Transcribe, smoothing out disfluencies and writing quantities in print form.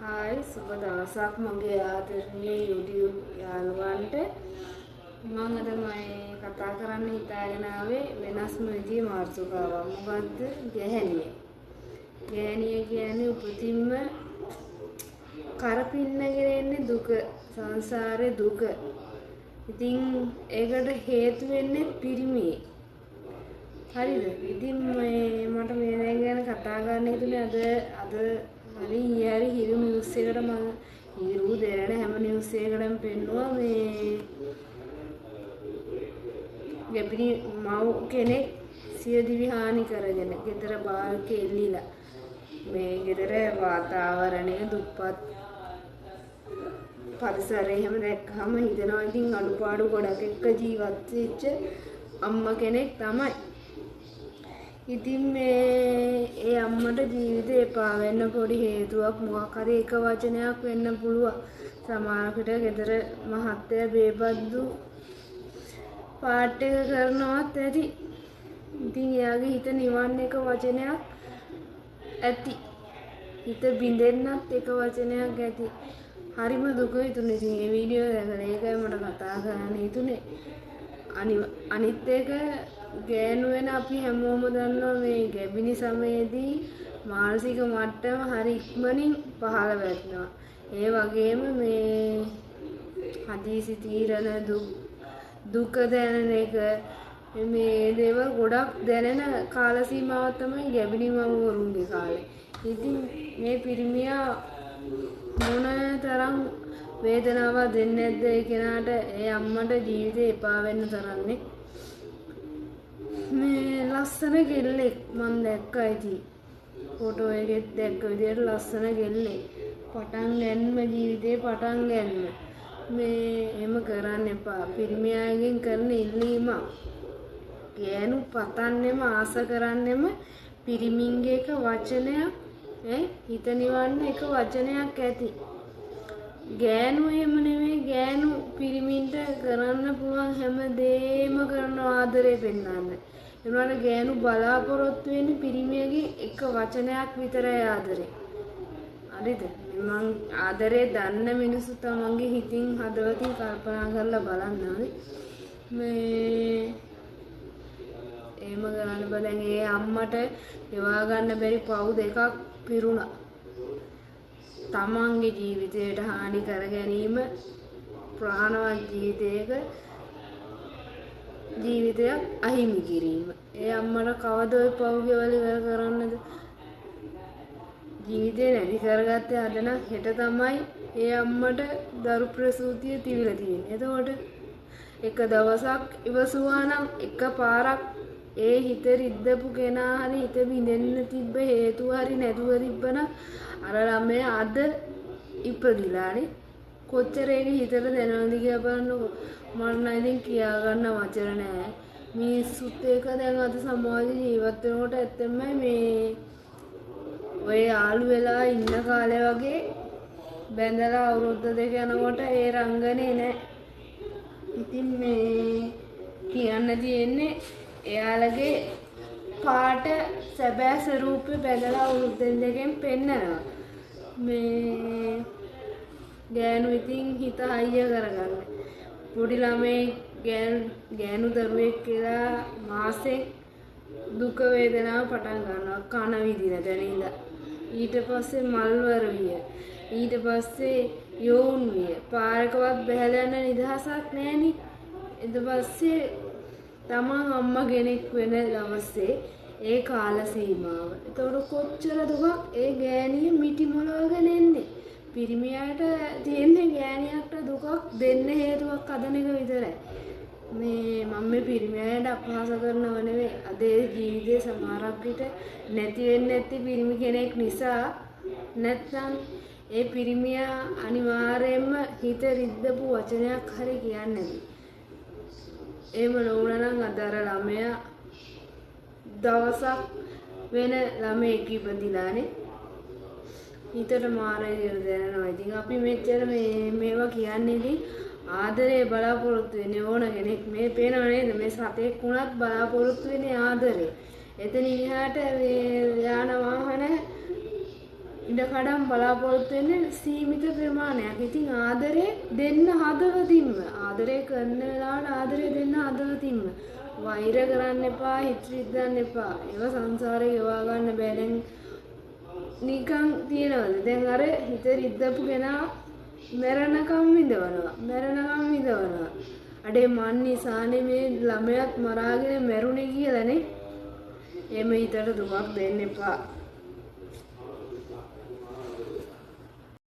Hi සුබ දවසක් මගේ ආදරණීය YouTube යාළුවන්ට මම අද මේ කතා කරන්න හිතාගෙන ආවේ වෙනස්ම විදිහේ මාතෘකාවක්. මොකද්ද? ගැහැණිය. ගැහැණිය කියන්නේ උපතින්ම කරපින්නගෙන එන්නේ දුක, සංසාරේ දුක. ඉතින් ඒකට හේතු වෙන්නේ පිරිමියෙක්. හරිද? ඉතින් මට මේ ගැන කතා කරන්න හිතුනේ අද හරි හිරු නිවුස් එකට මම හිරු දෙරණ හැම නිවුස් එකකටම පෙන්නුවා මේ ගැබිනි මව් කෙනෙක් සිය දිවි හානි කරගෙන ගෙදර බාල්කේ එල්ලිලා මේ ගෙදර වාතාවරණය දුප්පත් පරිසරය හැම දැක්කම හිතනවා ඉතින් අඩුපාඩු ගොඩක් එක්ක ජීවත් වෙච්ච අම්මා කෙනෙක් තමයි. ඉතින් ඒ අම්මට ජීවිතේ එපා වෙන්න පොඩි හේතුවක් මොකක් හරි එක වචනයක් වෙන්න පුළුවන්. සමහරකට ගෙදර මහත්තයා බේබද්දු පාට් එක කරනවත් ඇති. ඉතින් එයාගේ හිත නිවන්න එක වචනයක් ඇති. හිත බින්දෙන්නත් එක වචනයක් ඇති. හරිම දුක හිතුනේ. ඉතින් මේ වීඩියෝ දැකලා ඒකයි මට කතා කරන්න හිතුනේ. අනිත් එක ගෑනු වෙන අපි හැමෝම දන්නවා මේ ගැබිනි සමයේදී මානසික මට්ටම හරි ඉක්මනින් පහළ වැටෙනවා. ඒ වගේම මේ හදිසි තීරණ දුක දැනෙන එක මේ දේවල් ගොඩක් දැනෙන කාල සීමාවක් තමයි ගැබිනි මව්වරුන්ගේ කාලේ. ඉතින් මේ පිරිමියා මොන තරම් වේදනාවක් දෙන්නේ නැද්ද ඒ කෙනාට ඒ අම්මට ජීවිතේ එපා වෙන්න තරන්නේ. මේ ලස්සන කෙල්ලෙක් මම දැක්කා ඉතින් ෆොටෝ එකෙත් දැක්ක විදියට ලස්සන කෙල්ලෙක් පටන් ගන්න ජීවිතේ පටන් ගන්න මේ එහෙම කරන්න එපා. පිරිමියාගෙන් කරන ඉල්ලීම ගෑනු පතන්නෙම ආස කරන්නෙම පිරිමින්ගේ එක වචනයක් හිත නිවන්න එක වචනයක් ඇති. ගෑනු එහෙම නෙමෙයි. ගෑනු පිරිමින්ට කරන්න පුළුවන් හැම දෙයක්ම කරන ආදරේ පෙන්නන්න. ඒනවල ගෑනු බලාපොරොත්තු වෙන්නේ පිරිමියගේ එක වචනයක් විතරයි ආදරේ. හරිද? මං ආදරේ දන්න මිනිස්සු තමන්ගේ හිතින් හදවතින් කල්පනා කරලා බලන්න ඕනේ. මේ එහෙම කරන්න බලන් ඒ අම්මට එවා ගන්න බැරි පව් දෙකක් පිරුණා. තමන්ගේ ජීවිතයට හානි කර ගැනීම ප්‍රාණවත් ජීවිතයක් අහිමි කිරීම. ඒ අම්මට කවද ඔය පව් ගෙවල් ඉවර කරන්නද? ජීවිතේ නැති කරගත්තේ අද නම් හෙට තමයි ඒ අම්මට දරු ප්‍රසූතිය තිබිලා තියෙන්නේ. එතකොට එක දවසක් ඉවසුවා නම් එක පාරක් ඒ හිත රිද්දපු කෙනා හරි හිත බින්දෙන්න තිබ්බ හේතුව හරි නැතුව තිබ්බනම් අර ළමයා අද ඉපදිලානේ. කොච්චර ඒක හිතට දැනනවද කියලා බලන්නකො. මට නම් ඉතින් කියා ගන්න වචන නැහැ. මිනිස්සුත් එක දැන් අද සමාජයේ ජීවත් වෙනකොට ඇත්තම මේ ඔය යාළු වෙලා ඉන්න කාලේ වගේ බැඳලා අවුරුද්ද දෙක යනකොට ඒ රංගනේ නැහැ. ඉතින් මේ කියන්න තියෙන්නේ එයාලගේ පාට සැබෑ ස්වරූපේ බැඳලා අවුරුද්දෙන් දෙකෙන් පෙන්නනවා. මේ ගෑනු ඉතින් හිත හයිය කරගන්න. පොඩි ළමයි ගෑනු දරුවෙක් කියලා මාසෙක් දුක වේදනාව පටන් ගන්නවා කන විදින තැන ඉඳලා. ඊට පස්සේ මල්වර විය. ඊට පස්සේ යෝන් විය. පාරකවත් බහැලා යන නිදහසක් නැහෙනි. ඊට පස්සේ තමන් අම්මා කෙනෙක් වෙන දවසේ ඒ කාල සීමාව. එතකොට කොච්චර දුකක් ඒ ගෑණිය මිටි මොලවගෙන එන්නේ. පිරිමියාට තියෙන්නේ ගෑණියට දුකක් දෙන්න හේතුවක් හදන එක විතරයි. මේ මම මේ පිරිමියාට අපහාස කරනව නෙවෙයි. අද ජීවිතේ සමහරක් විට නැති වෙන්නේ නැති පිරිමි කෙනෙක් නිසා නැත්නම් ඒ පිරිමියා අනිවාර්යයෙන්ම හිත රිද්දපු වචනයක් හරි කියන්නේ. එහෙම නොවුනනම් අද අර ළමයා දවසක් වෙන ළමයෙක් ඉපදිලානේ. හිතට මාර විදියට දැනෙනවා. ඉතින් අපි මෙච්චර මේවා කියන්නේ ඉතින් ආදරේ බලාපොරොත්තු වෙන්නේ ඕන කෙනෙක් මේ පේනව නේද? මේ සතෙක් වුණත් බලාපොරොත්තු වෙන්නේ ආදරේ. එතන ඉහාට මේ යාන වාහන ඉඩකඩම් බලාපොරොත්තු වෙන්නේ සීමිත ප්‍රමාණයක්. ඉතින් ආදරේ දෙන්න හදවතින්ම. ආදරේ කරන වෙලාවට ආදරේ දෙන්න හදවතින්ම. වෛර කරන්න එපා, හිත රිද්දන්න එපා. ඒව සංසාරේ ගෙවා ගන්න බෑ. දැන් නිකන් තියනවද? දැන් අර හිත රිද්දපු කෙනා මැරෙනකම් විඳවනවා. අඩේ මන් නිසානේ මේ ළමයාත් මරාගෙන මැරුණේ කියලානේ. එමෙ හිතට දුකක් දෙන්න එපා.